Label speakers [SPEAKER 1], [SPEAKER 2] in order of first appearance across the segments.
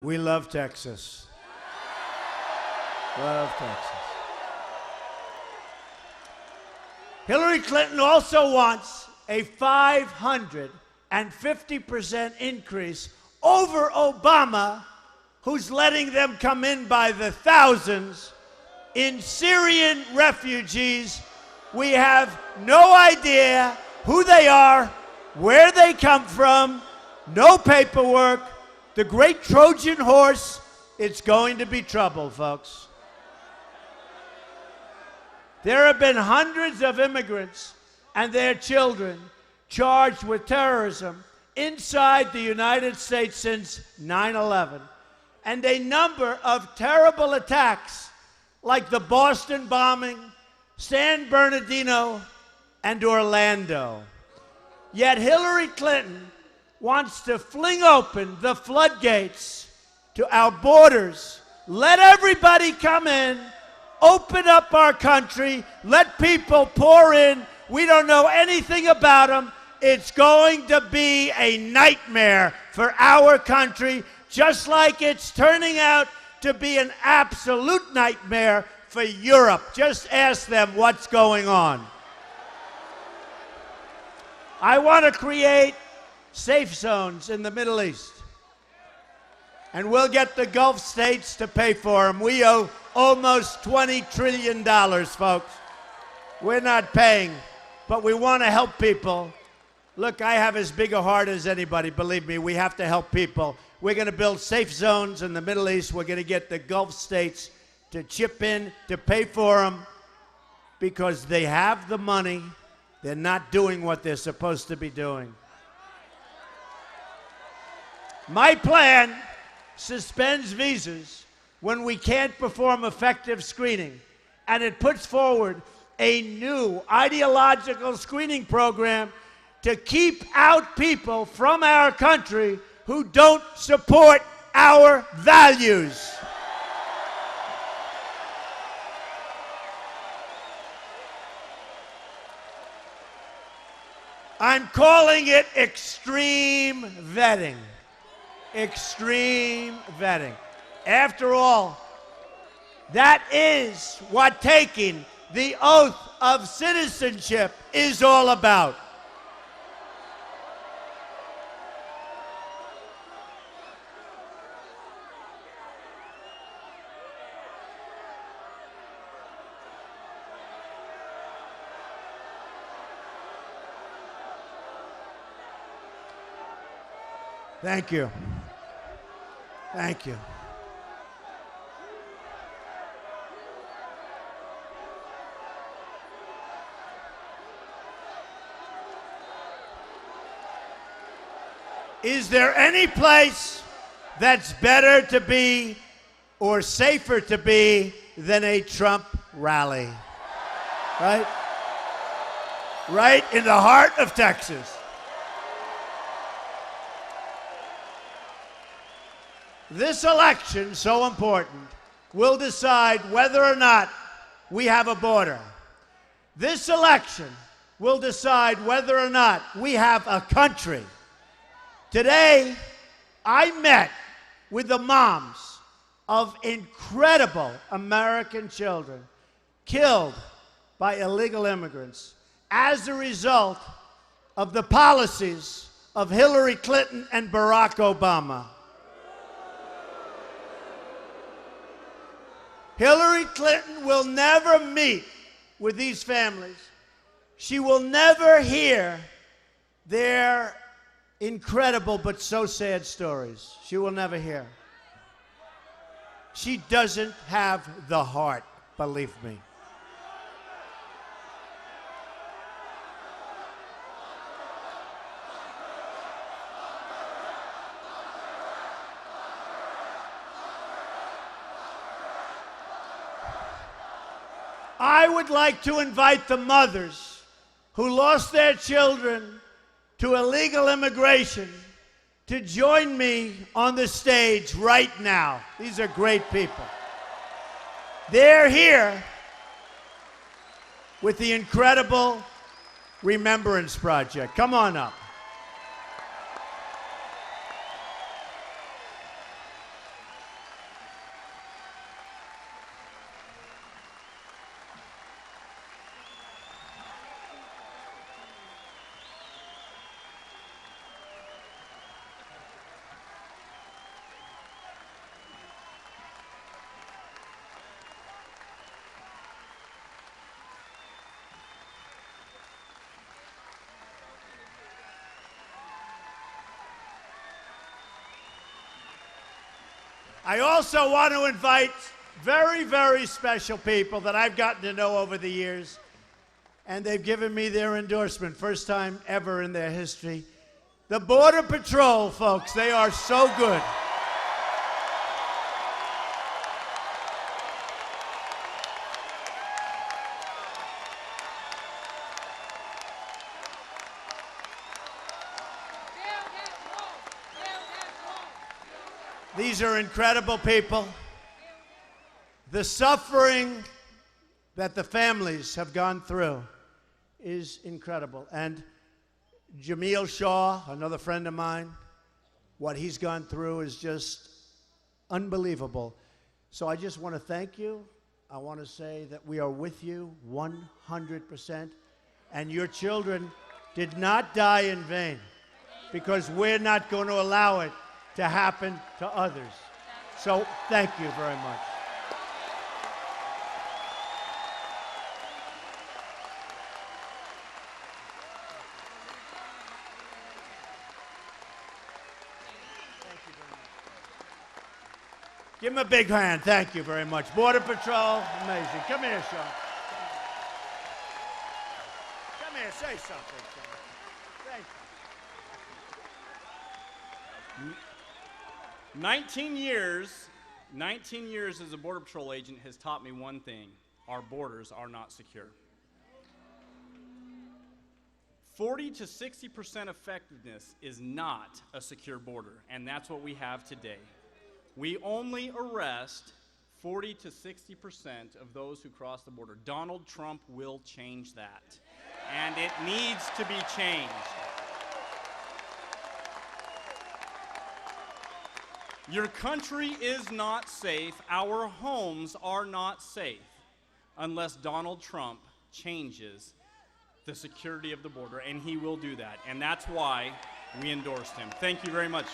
[SPEAKER 1] We love Texas. Love Texas. Hillary Clinton also wants a 550% increase over Obama, who's letting them come in by the thousands in Syrian refugees. We have no idea who they are, where they come from, no paperwork. The great Trojan horse, it's going to be trouble, folks. There have been hundreds of immigrants and their children charged with terrorism inside the United States since 9/11, and a number of terrible attacks like the Boston bombing, San Bernardino, and Orlando. Yet Hillary Clinton wants to fling open the floodgates to our borders, let everybody come in, open up our country, let people pour in. We don't know anything about them. It's going to be a nightmare for our country, just like it's turning out to be an absolute nightmare for Europe. Just ask them what's going on. I want to create safe zones in the Middle East, and we'll get the Gulf states to pay for them. We owe almost $20 trillion, folks. We're not paying, but we want to help people. Look, I have as big a heart as anybody. Believe me, we have to help people. We're going to build safe zones in the Middle East. We're going to get the Gulf states to chip in to pay for them because they have the money. They're not doing what they're supposed to be doing. My plan suspends visas when we can't perform effective screening, and it puts forward a new ideological screening program to keep out people from our country who don't support our values. I'm calling it extreme vetting. Extreme vetting. After all, that is what taking the oath of citizenship is all about. Thank you. Thank you. Is there any place that's better to be or safer to be than a Trump rally? Right? Right in the heart of Texas. This election, so important, will decide whether or not we have a border. This election will decide whether or not we have a country. Today, I met with the moms of incredible American children killed by illegal immigrants as a result of the policies of Hillary Clinton and Barack Obama. Hillary Clinton will never meet with these families. She will never hear their incredible but so sad stories. She will never hear. She doesn't have the heart, believe me. I would like to invite the mothers who lost their children to illegal immigration to join me on the stage right now. These are great people. They're here with the incredible Remembrance Project. Come on up. I also want to invite very, very special people that I've gotten to know over the years, and they've given me their endorsement, first time ever in their history. The Border Patrol, folks, they are so good. These are incredible people. The suffering that the families have gone through is incredible. And Jameel Shaw, another friend of mine, what he's gone through is just unbelievable. So I just want to thank you. I want to say that we are with you 100%. And your children did not die in vain, because we're not going to allow it to happen to others. So thank you very much. Give him a big hand. Thank you very much. Border Patrol, amazing. Come here, Sean. Come here, say something. Thank you.
[SPEAKER 2] 19 years as a Border Patrol agent has taught me one thing: our borders are not secure. 40 to 60% effectiveness is not a secure border, and that's what we have today. We only arrest 40 to 60% of those who cross the border. Donald Trump will change that, and it needs to be changed. Your country is not safe, our homes are not safe, unless Donald Trump changes the security of the border, and he will do that, and that's why we endorsed him. Thank you very much.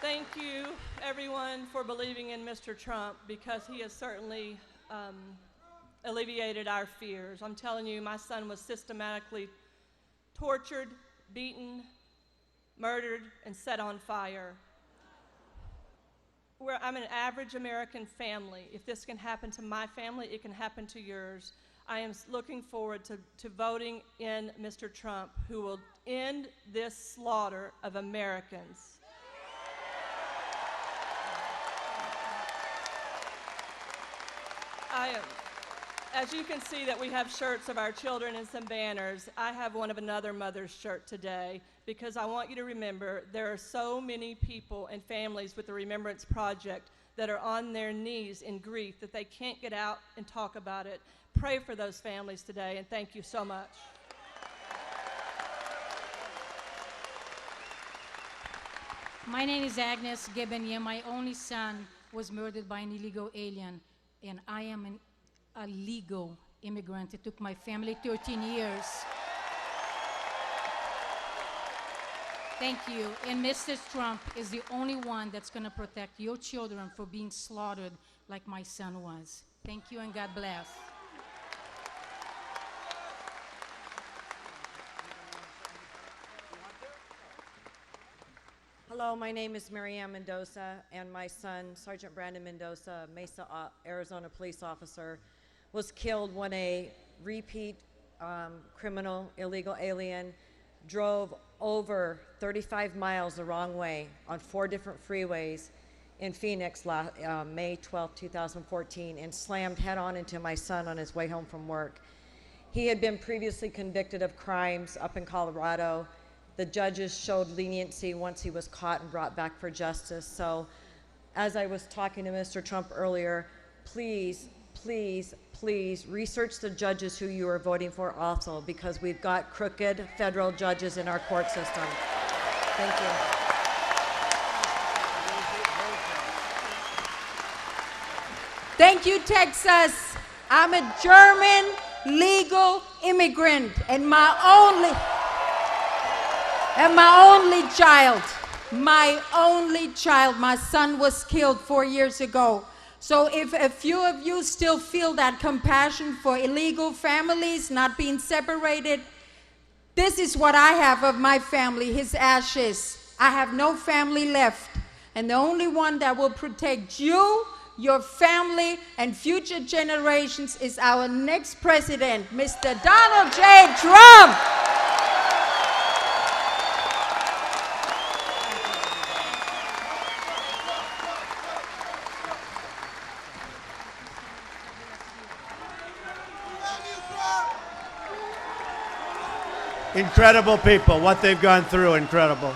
[SPEAKER 3] Thank you, everyone, for believing in Mr. Trump, because he has certainly alleviated our fears. I'm telling you, my son was systematically tortured, beaten, murdered, and set on fire. I'm an average American family. If this can happen to my family, it can happen to yours. I am looking forward to voting in Mr. Trump, who will end this slaughter of Americans. As you can see that we have shirts of our children and some banners, I have one of another mother's shirt today, because I want you to remember there are so many people and families with the Remembrance Project that are on their knees in grief that they can't get out and talk about it. Pray for those families today, and thank you so much.
[SPEAKER 4] My name is Agnes Gebenya. My only son was murdered by an illegal alien, and I am a legal immigrant. It took my family 13 years. Thank you. And Mr. Trump is the only one that's going to protect your children from being slaughtered like my son was. Thank you, and God bless.
[SPEAKER 5] Hello, my name is Marianne Mendoza, and my son, Sergeant Brandon Mendoza, Mesa, Arizona police officer, was killed when a repeat criminal, illegal alien, drove over 35 miles the wrong way on 4 different freeways in Phoenix May 12, 2014, and slammed head-on into my son on his way home from work. He had been previously convicted of crimes up in Colorado. The judges showed leniency once he was caught and brought back for justice. So as I was talking to Mr. Trump earlier, please, please, please research the judges who you are voting for also, because we've got crooked federal judges in our court system. Thank you.
[SPEAKER 6] Thank you, Texas. I'm a German legal immigrant, and my only child, my son was killed 4 years ago. So if a few of you still feel that compassion for illegal families not being separated, This is what I have of my family, his ashes. I have no family left. And the only one that will protect you, your family, and future generations is our next president, Mr. Donald J. Trump.
[SPEAKER 1] Incredible people, what they've gone through, incredible.